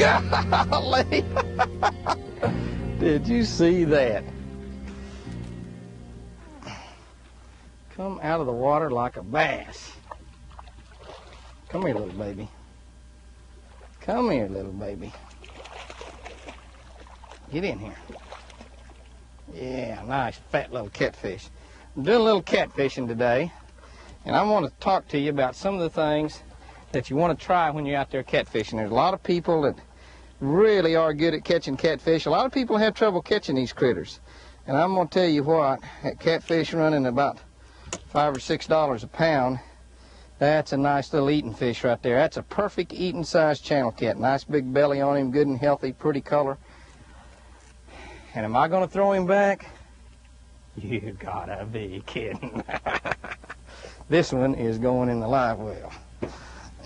Golly. Did you see that? Come out of the water like a bass. Come here, little baby. Come here, little baby. Get in here. Yeah, nice fat little catfish. I'm doing a little catfishing today, and I want to talk to you about some of the things that you want to try when you're out there catfishing. There's a lot of people that really are good at catching catfish. A lot of people have trouble catching these critters. And I'm going to tell you what, that catfish running about $5 or $6 a pound, that's a nice little eating fish right there. That's a perfect eating size channel cat. Nice big belly on him, good and healthy, pretty color. And am I going to throw him back? You gotta be kidding. This one is going in the live well.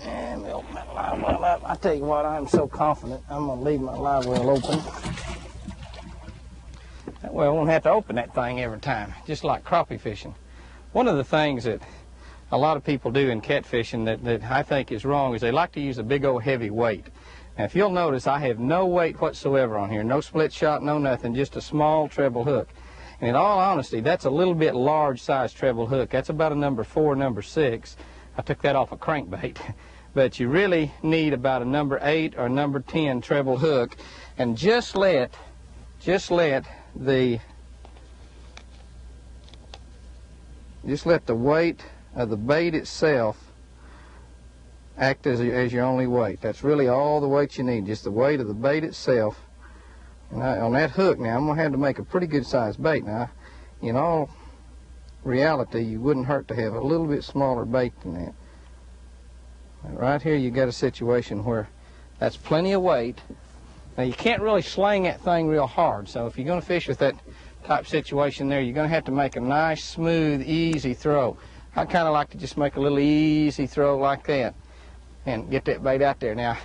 And we'll open that live well up. I tell you what, I'm so confident I'm going to leave my live well open. That way I won't have to open that thing every time, just like crappie fishing. One of the things that a lot of people do in catfishing that I think is wrong is they like to use a big old heavy weight. Now, if you'll notice, I have no weight whatsoever on here, no split shot, no nothing, just a small treble hook. And in all honesty, that's a little bit large size treble hook. That's about a number 4, number 6. I took that off a crankbait. But you really need about a number 8 or number 10 treble hook. And just let the weight of the bait itself act as your only weight. That's really all the weight you need, just the weight of the bait itself. And on that hook now, I'm going to have to make a pretty good sized bait. Now, in all reality, you wouldn't hurt to have a little bit smaller bait than that. And right here you got a situation where that's plenty of weight. Now you can't really sling that thing real hard, so if you're going to fish with that type situation there, you're going to have to make a nice, smooth, easy throw. I kind of like to just make a little easy throw like that and get that bait out there. Now,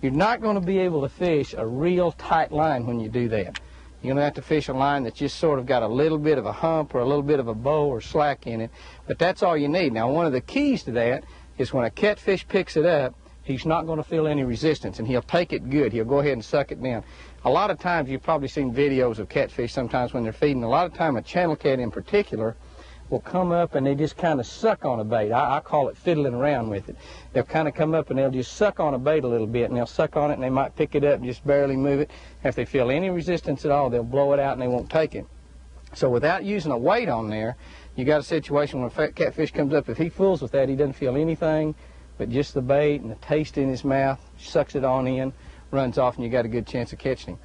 you're not going to be able to fish a real tight line when you do that. You're going to have to fish a line that's just sort of got a little bit of a hump or a little bit of a bow or slack in it, but that's all you need. Now, one of the keys to that is when a catfish picks it up, he's not going to feel any resistance, and he'll take it good. He'll go ahead and suck it down. A lot of times, you've probably seen videos of catfish sometimes when they're feeding. A lot of time, a channel cat in particular will come up and they just kind of suck on a bait. I call it fiddling around with it. They'll kind of come up and they'll just suck on a bait a little bit, and they'll suck on it and they might pick it up and just barely move it. If they feel any resistance at all, they'll blow it out and they won't take it. So without using a weight on there, you got a situation when a fat catfish comes up, if he fools with that, he doesn't feel anything but just the bait and the taste in his mouth, sucks it on in, runs off, and you got a good chance of catching him.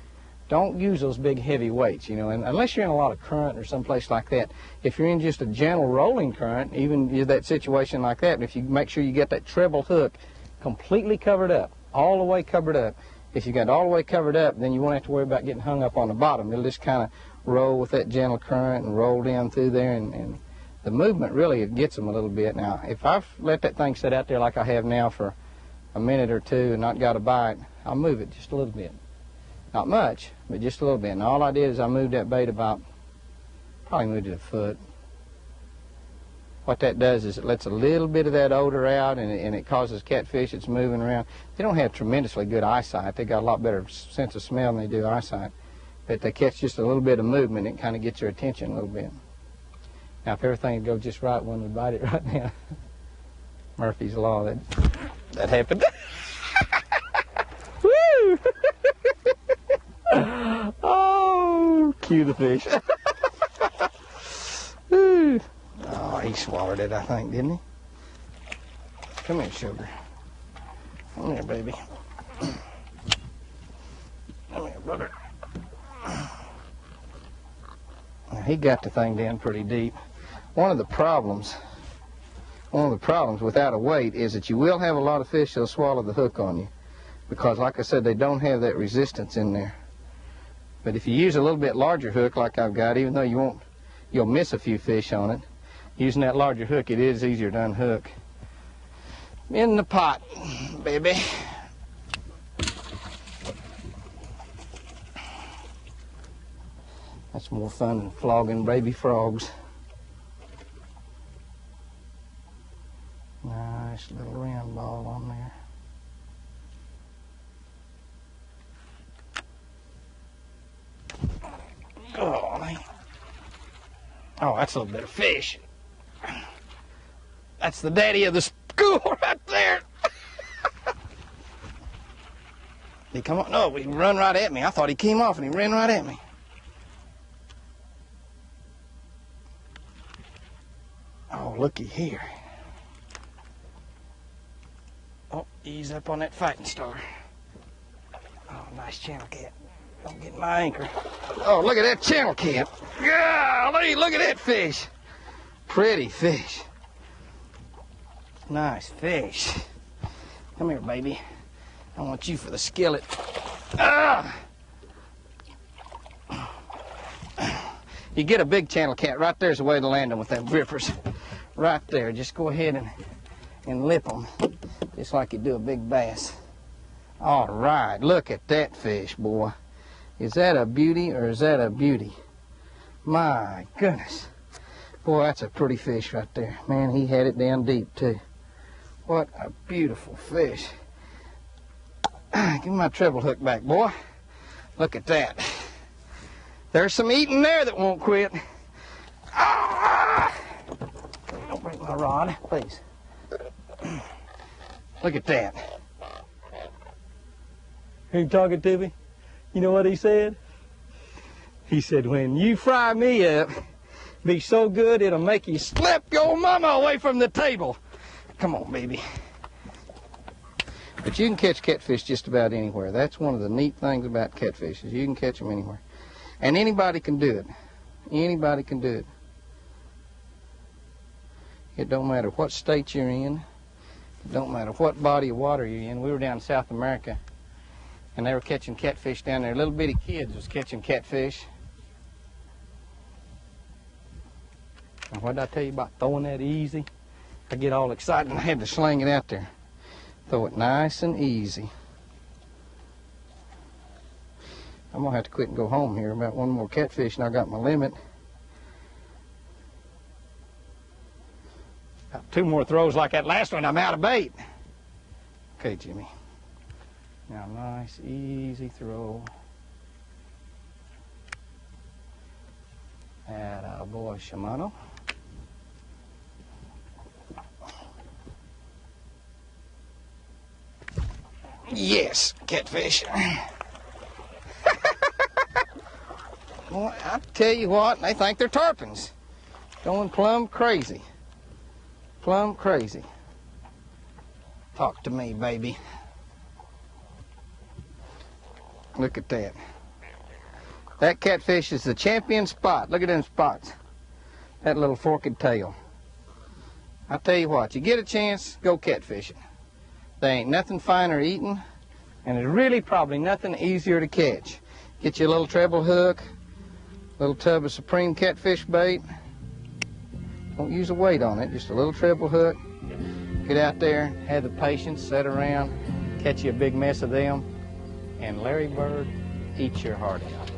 Don't use those big heavy weights, you know, and unless you're in a lot of current or someplace like that. If you're in just a gentle rolling current, even in that situation like that, if you make sure you get that treble hook completely covered up, all the way covered up. If you got it all the way covered up, then you won't have to worry about getting hung up on the bottom. It'll just kind of roll with that gentle current and roll down through there, and the movement really, it gets them a little bit. Now, if I've let that thing sit out there like I have now for a minute or two and not got a bite, I'll move it just a little bit. Not much, but just a little bit. And all I did is I moved that bait about, probably moved it a foot. What that does is it lets a little bit of that odor out, and it causes catfish that's moving around. They don't have tremendously good eyesight. They got a lot better sense of smell than they do eyesight. But they catch just a little bit of movement, it kind of gets your attention a little bit. Now, if everything would go just right, one would bite it right now. Murphy's Law, that happened. Woo! Oh, cue the fish. Oh, he swallowed it, I think, didn't he? Come here, sugar. Come here, baby. Come here, brother. Now, he got the thing down pretty deep. One of the problems without a weight is that you will have a lot of fish that'll swallow the hook on you, because, like I said, they don't have that resistance in there. But if you use a little bit larger hook like I've got, even though you'll miss a few fish on it, using that larger hook, it is easier to unhook. In the pot, baby. That's more fun than flogging baby frogs. Nice little round ball on there. Oh, man. Oh, that's a little bit of fish. That's the daddy of the school right there. He come on? No, he run right at me. I thought he came off and he ran right at me. Oh, looky here. Oh, ease up on that fighting star. Oh, nice channel cat. Don't get my anchor. Oh, look at that channel cat. Golly, look at that fish. Pretty fish. Nice fish. Come here, baby. I want you for the skillet. Ah! You get a big channel cat, right there's the way to land them with them grippers. Right there. Just go ahead and lip them, just like you do a big bass. All right, look at that fish, boy. Is that a beauty or is that a beauty? My goodness. Boy, that's a pretty fish right there. Man, he had it down deep, too. What a beautiful fish. Give me my treble hook back, boy. Look at that. There's some eating there that won't quit. Ah! Don't break my rod, please. Look at that. Are you talking to me? You know what he said? He said, when you fry me up, be so good it'll make you slap your mama away from the table. Come on, baby. But you can catch catfish just about anywhere. That's one of the neat things about catfish, is you can catch them anywhere. And anybody can do it. Anybody can do it. It don't matter what state you're in. It don't matter what body of water you're in. We were down in South America, and they were catching catfish down there. Little bitty kids was catching catfish. And what did I tell you about throwing that easy? I get all excited and I had to sling it out there. Throw it nice and easy. I'm going to have to quit and go home here. About one more catfish and I got my limit. About 2 more throws like that last one, I'm out of bait. Okay, Jimmy. Now, nice, easy throw. Atta boy, Shimano. Yes, catfish. Well, I tell you what, they think they're tarpons. Going plumb crazy. Plumb crazy. Talk to me, baby. Look at that. That catfish is the champion spot. Look at them spots. That little forked tail. I tell you what, you get a chance, go catfishing. There ain't nothing finer eating, and there's really probably nothing easier to catch. Get you a little treble hook, little tub of supreme catfish bait. Don't use a weight on it, just a little treble hook. Get out there, have the patience, sit around, catch you a big mess of them, and Larry Bird eats your heart out.